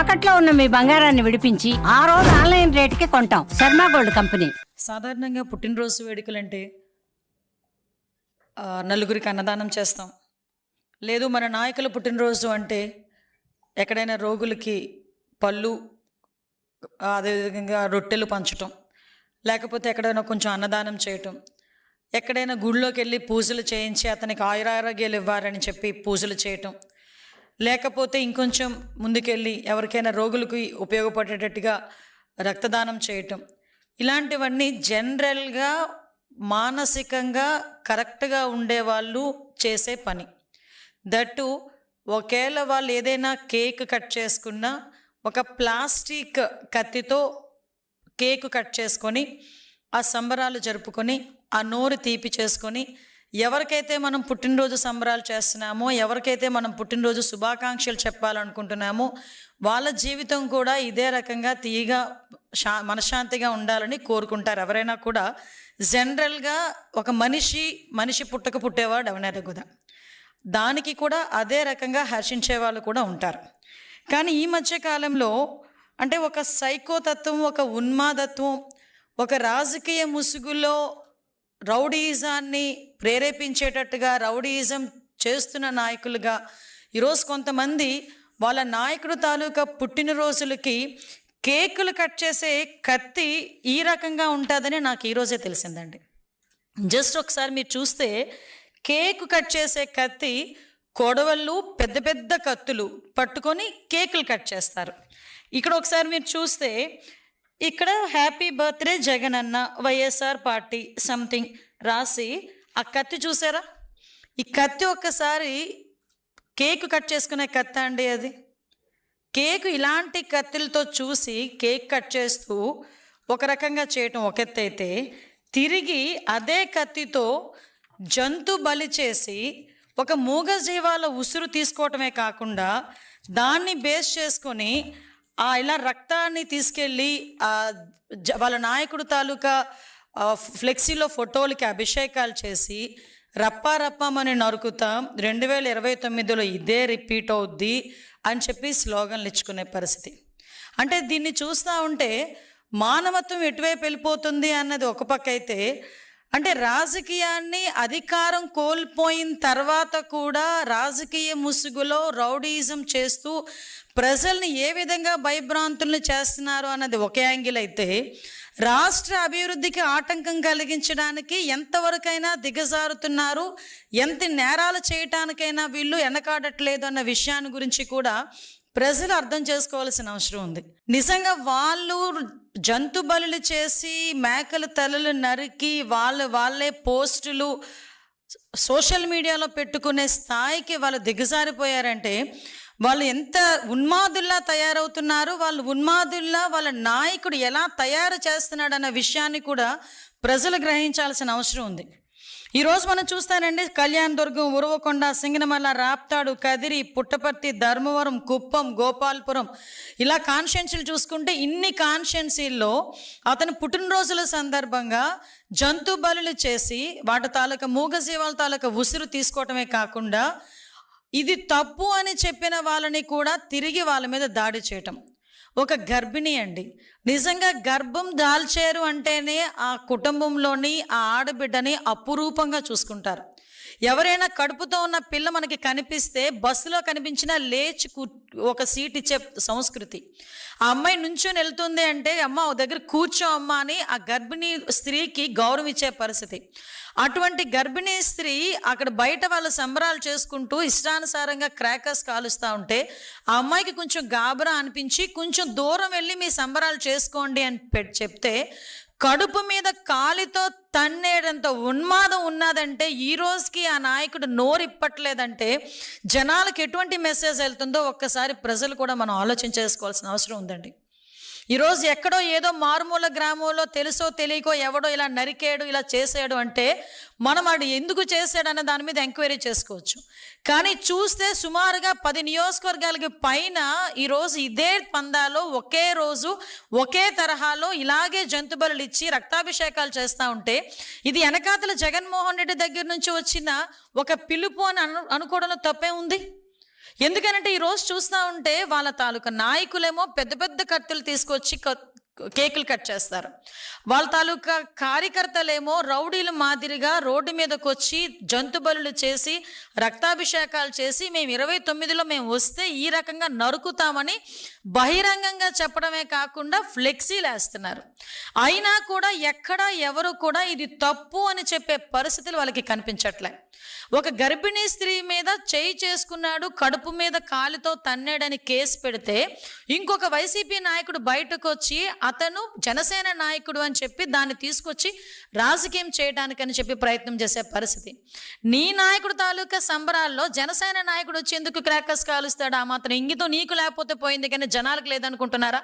తాకట్లో ఉన్న మీ బంగారాన్ని విడిపించి ఆ రోజు ఆన్లైన్ రేటుకి కొంటాం. Sharma gold company. సాధారణంగా పుట్టినరోజు వేడుకలంటే నలుగురికి అన్నదానం చేస్తాం. లేదు మన నాయకుల పుట్టినరోజు అంటే ఎక్కడైనా రోగులకి పళ్ళు, అదేవిధంగా రొట్టెలు పంచటం, లేకపోతే ఎక్కడైనా కొంచెం అన్నదానం చేయటం, ఎక్కడైనా గుళ్ళోకి వెళ్ళి పూజలు చేయించి అతనికి ఆయురారోగ్యాలు ఇవ్వాలని చెప్పి పూజలు చేయటం, లేకపోతే ఇంకొంచెం ముందుకెళ్ళి ఎవరికైనా రోగులకు ఉపయోగపడేటట్టుగా రక్తదానం చేయటం, ఇలాంటివన్నీ జనరల్గా మానసికంగా కరెక్ట్గా ఉండేవాళ్ళు చేసే పని. దట్టు ఒకవేళ వాళ్ళు ఏదైనా కేక్ కట్ చేసుకున్నా ఒక ప్లాస్టిక్ కత్తితో కేక్ కట్ చేసుకొని ఆ సంబరాలు జరుపుకొని ఆ నోరు తీపి చేసుకొని ఎవరికైతే మనం పుట్టినరోజు సంబరాలు చేస్తున్నామో, ఎవరికైతే మనం పుట్టినరోజు శుభాకాంక్షలు చెప్పాలనుకుంటున్నామో వాళ్ళ జీవితం కూడా ఇదే రకంగా తీయగా మనశ్శాంతిగా ఉండాలని కోరుకుంటారు. ఎవరైనా కూడా జనరల్గా ఒక మనిషి పుట్టేవాడు ఎవరైనా కూడా దానికి కూడా అదే రకంగా హర్షించే వాళ్ళు కూడా ఉంటారు. కానీ ఈ మధ్య కాలంలో అంటే ఒక సైకోతత్వం, ఒక ఉన్మాదత్వం, ఒక రాజకీయ ముసుగులో రౌడీయిజాన్ని ప్రేరేపించేటట్టుగా రౌడీయిజం చేస్తున్న నాయకులుగా ఈరోజు కొంతమంది వాళ్ళ నాయకుడు తాలూకా పుట్టినరోజులకి కేకులు కట్ చేసే కత్తి ఈ రకంగా ఉంటుందని నాకు ఈరోజే తెలిసిందండి. జస్ట్ ఒకసారి మీరు చూస్తే కేకు కట్ చేసే కత్తి కొడవళ్ళు, పెద్ద పెద్ద కత్తులు పట్టుకొని కేకులు కట్ చేస్తారు. ఇక్కడ ఒకసారి మీరు చూస్తే ఇక్కడ హ్యాపీ బర్త్డే జగన్ అన్న వైఎస్ఆర్ పార్టీ సంథింగ్ రాసి ఆ కత్తి చూసారా? ఈ కత్తి ఒక్కసారి కేకు కట్ చేసుకునే కత్తి అండి. అది కేకు ఇలాంటి కత్తులతో చూసి కేక్ కట్ చేస్తూ ఒక రకంగా చేయటం ఒక ఎత్తు అయితే, తిరిగి అదే కత్తితో జంతు బలి చేసి ఒక మూగజీవాల ఉసురు తీసుకోవటమే కాకుండా దాన్ని బేస్ చేసుకొని ఇలా రక్తాన్ని తీసుకెళ్ళి వాళ్ళ నాయకుడు తాలూకా ఫ్లెక్సీలో ఫోటోలకి అభిషేకాలు చేసి రప్పారప్పమని నరుకుతాం, 2029లో ఇదే రిపీట్ అవుద్ది అని చెప్పి స్లోగన్లు ఇచ్చుకునే పరిస్థితి. అంటే దీన్ని చూస్తూ ఉంటే మానవత్వం ఎటువైపు వెళ్ళిపోతుంది అన్నది ఒక పక్క అయితే, అంటే రాజకీయాన్ని అధికారం కోల్పోయిన తర్వాత కూడా రాజకీయ ముసుగులో రౌడీయిజం చేస్తూ ప్రజల్ని ఏ విధంగా భయభ్రాంతులను చేస్తున్నారు అన్నది ఒక యాంగిల్ అయితే, రాష్ట్ర అభివృద్ధికి ఆటంకం కలిగించడానికి ఎంతవరకైనా దిగజారుతున్నారు, ఎంత నేరాలు చేయటానికైనా వీళ్ళు వెనకాడట్లేదు అన్న విషయాన్ని గురించి కూడా ప్రజలు అర్థం చేసుకోవాల్సిన అవసరం ఉంది. నిజంగా వాళ్ళు జంతు బలులు చేసి మేకల తలలు నరికి వాళ్ళే పోస్టులు సోషల్ మీడియాలో పెట్టుకునే స్థాయికి వాళ్ళు దిగజారిపోయారంటే వాళ్ళు ఎంత ఉన్మాదుల్లా తయారవుతున్నారు, వాళ్ళు ఉన్మాదుల్లా వాళ్ళ నాయకుడు ఎలా తయారు చేస్తున్నాడు అన్న విషయాన్ని కూడా ప్రజలు గ్రహించాల్సిన అవసరం ఉంది. ఈరోజు మనం చూస్తానండి, కళ్యాణదుర్గం, ఉరవకొండ, సింగనమల, రాప్తాడు, కదిరి, పుట్టపర్తి, ధర్మవరం, కుప్పం, గోపాల్పురం ఇలా కాన్స్టిట్యున్సీలు చూసుకుంటే ఇన్ని కాన్స్టిట్యున్సీల్లో అతను పుట్టినరోజుల సందర్భంగా జంతు బలులు చేసి వాటి తాలూకా మూగజీవాల తాలూకా ఉసురు తీసుకోవటమే కాకుండా ఇది తప్పు అని చెప్పిన వాళ్ళని కూడా తిరిగి వాళ్ళ మీద దాడి చేయటం. ఒక గర్భిణి అండి, నిజంగా గర్భం దాల్చారు అంటేనే ఆ కుటుంబంలోని ఆ ఆడబిడ్డని అపురూపంగా చూసుకుంటారు. ఎవరైనా కడుపుతో ఉన్న పిల్ల మనకి కనిపిస్తే బస్సులో కనిపించినా లేచి ఒక సీట్ ఇచ్చే సంస్కృతి. ఆ అమ్మాయి నుంచొని వెళ్తుంది అంటే అమ్మ ఓ దగ్గర కూర్చో అమ్మ అని ఆ గర్భిణీ స్త్రీకి గౌరవం ఇచ్చే పరిస్థితి. అటువంటి గర్భిణీ స్త్రీ అక్కడ బయట వాళ్ళు సంబరాలు చేసుకుంటూ ఇష్టానుసారంగా క్రాకర్స్ కాలుస్తూ ఉంటే ఆ అమ్మాయికి కొంచెం గాబరా అనిపించి కొంచెం దూరం వెళ్ళి మీ సంబరాలు చేసుకోండి అని చెప్తే కడుపు మీద కాలితో తన్నేడంత ఉన్మాదం ఉన్నదంటే ఈ రోజుకి ఆ నాయకుడు నోరు ఇప్పట్లేదంటే జనాలకు ఎటువంటి మెసేజ్ వెళ్తుందో ఒక్కసారి ప్రజలు కూడా మనం ఆలోచన చేసుకోవాల్సిన అవసరం ఉందండి. ఈరోజు ఎక్కడో ఏదో మారుమూల గ్రామంలో తెలుసో తెలియకో ఎవడో ఇలా నరికేడు ఇలా చేసాడు అంటే మనం వాడు ఎందుకు చేశాడు అన్న దాని మీద ఎంక్వైరీ చేసుకోవచ్చు. కానీ చూస్తే సుమారుగా 10 నియోజకవర్గాలకి పైన ఈరోజు ఇదే పందాలో ఒకే రోజు ఒకే తరహాలో ఇలాగే జంతుబలులు ఇచ్చి రక్తాభిషేకాలు చేస్తూ ఉంటే ఇది వెనకాతల జగన్మోహన్ రెడ్డి దగ్గర నుంచి వచ్చిన ఒక పిలుపు అని అనుకోవడంలో తప్పే ఉంది. ఎందుకనంటే ఈరోజు చూస్తూ ఉంటే వాళ్ళ తాలూకా నాయకులేమో పెద్ద పెద్ద కత్తులు తీసుకొచ్చి కేకులు కట్ చేస్తారు. వాళ్ళ తాలూకా కార్యకర్తలేమో రౌడీలు మాదిరిగా రోడ్డు మీదకి వచ్చి జంతు బలులు చేసి రక్తాభిషేకాలు చేసి మేము 29లో మేము వస్తే ఈ రకంగా నరుకుతామని బహిరంగంగా చెప్పడమే కాకుండా ఫ్లెక్సీలు వేస్తున్నారు. అయినా కూడా ఎక్కడ ఎవరు కూడా ఇది తప్పు అని చెప్పే పరిస్థితులు వాళ్ళకి కనిపించట్లే. ఒక గర్భిణీ స్త్రీ మీద చేయి చేసుకున్నాడు, కడుపు మీద కాలుతో తన్నాడని కేసు పెడితే ఇంకొక వైసీపీ నాయకుడు బయటకు వచ్చి అతను జనసేన నాయకుడు అని చెప్పి దాన్ని తీసుకొచ్చి రాజకీయం చేయడానికని చెప్పి ప్రయత్నం చేసే పరిస్థితి. నీ నాయకుడు తాలూకా సంబరాల్లో జనసేన నాయకుడు వచ్చి ఎందుకు క్రాకర్స్ కాలుస్తాడు? ఆ మాత్రం ఇంగితం నీకు లేకపోతే పోయింది, కానీ జనాలకు లేదనుకుంటున్నారా?